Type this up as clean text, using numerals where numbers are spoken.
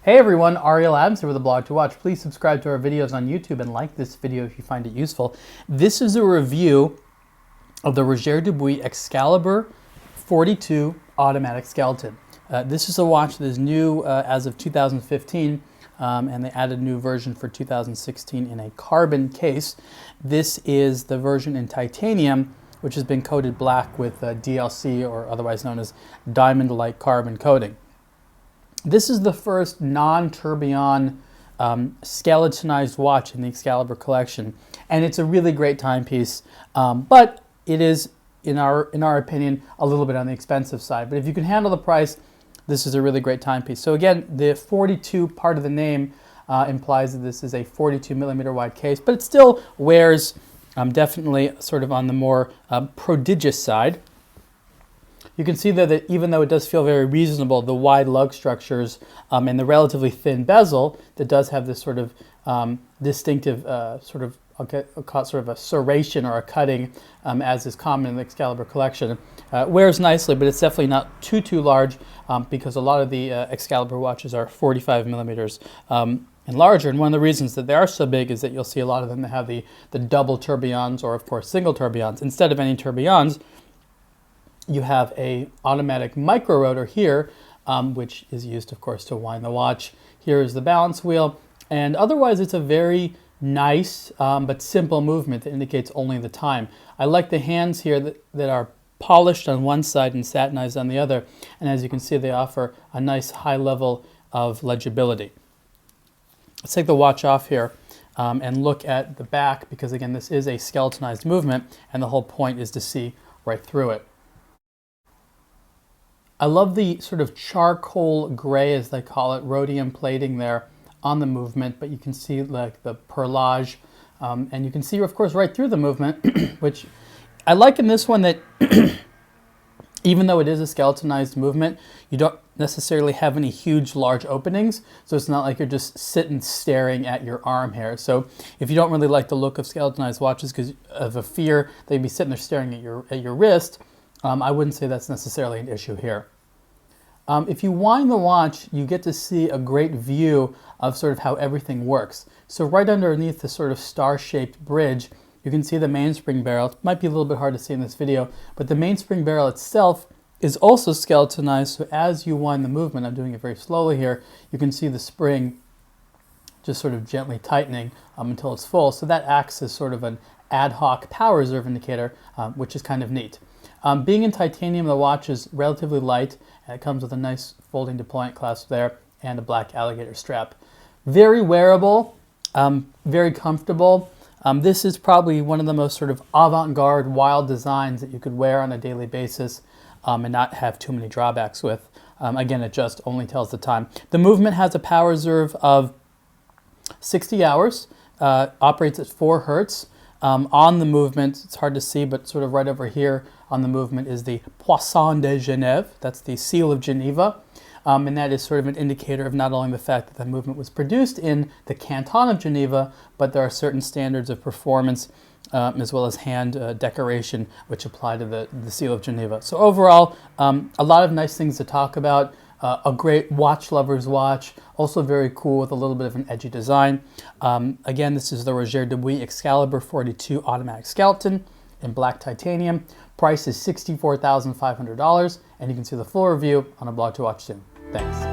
Hey everyone, Ariel Adams here with aBlogtoWatch. Please subscribe to our videos on YouTube and like this video if you find it useful. This is a review of the Roger Dubuis Excalibur 42 automatic skeleton. This is a watch that is new as of 2015, and they added a new version for 2016 in a carbon case. This is the version in titanium, which has been coated black with DLC, or otherwise known as diamond-like carbon coating. This is the first non-tourbillon skeletonized watch in the Excalibur collection, and it's a really great timepiece, but it is, in our opinion, a little bit on the expensive side. But if you can handle the price, this is a really great timepiece. So again, the 42 part of the name implies that this is a 42 millimeter wide case, but it still wears definitely sort of on the more prodigious side. You can see that even though it does feel very reasonable, the wide lug structures and the relatively thin bezel that does have this sort of distinctive sort of a serration or a cutting, as is common in the Excalibur collection, wears nicely, but it's definitely not too large because a lot of the Excalibur watches are 45 millimeters and larger. And one of the reasons that they are so big is that you'll see a lot of them that have the double tourbillons, or of course single tourbillons. Instead of any tourbillons, you have a automatic micro rotor here, which is used, of course, to wind the watch. Here is the balance wheel, and otherwise it's a very nice but simple movement that indicates only the time. I like the hands here that are polished on one side and satinized on the other, and as you can see, they offer a nice high level of legibility. Let's take the watch off here and look at the back, because again, this is a skeletonized movement, and the whole point is to see right through it. I love the sort of charcoal gray, as they call it, rhodium plating there on the movement, but you can see like the perlage, and you can see, of course, right through the movement, which I like in this one, that even though it is a skeletonized movement, you don't necessarily have any huge, large openings, so it's not like you're just sitting staring at your arm here. So if you don't really like the look of skeletonized watches because of a fear that you'd be sitting there staring at your wrist, I wouldn't say that's necessarily an issue here. If you wind the watch, you get to see a great view of sort of how everything works. So right underneath the sort of star-shaped bridge, you can see the mainspring barrel. It might be a little bit hard to see in this video, but the mainspring barrel itself is also skeletonized. So as you wind the movement, I'm doing it very slowly here, you can see the spring just sort of gently tightening until it's full. So that acts as sort of an ad hoc power reserve indicator, which is kind of neat. Being in titanium, the watch is relatively light, and it comes with a nice folding deployant clasp there and a black alligator strap. Very wearable, very comfortable. This is probably one of the most sort of avant-garde, wild designs that you could wear on a daily basis and not have too many drawbacks with. Again, it just only tells the time. The movement has a power reserve of 60 hours, operates at 4 hertz. On the movement, it's hard to see, but sort of right over here on the movement is the Poisson de Genève. That's the seal of Geneva. And that is sort of an indicator of not only the fact that the movement was produced in the canton of Geneva, but there are certain standards of performance as well as hand decoration which apply to the seal of Geneva. So overall, a lot of nice things to talk about. A great watch lover's watch, also very cool with a little bit of an edgy design. Again, this is the Roger Dubuis Excalibur 42 automatic skeleton in black titanium. Price is $64,500, and you can see the full review on aBlogtoWatch soon. Thanks.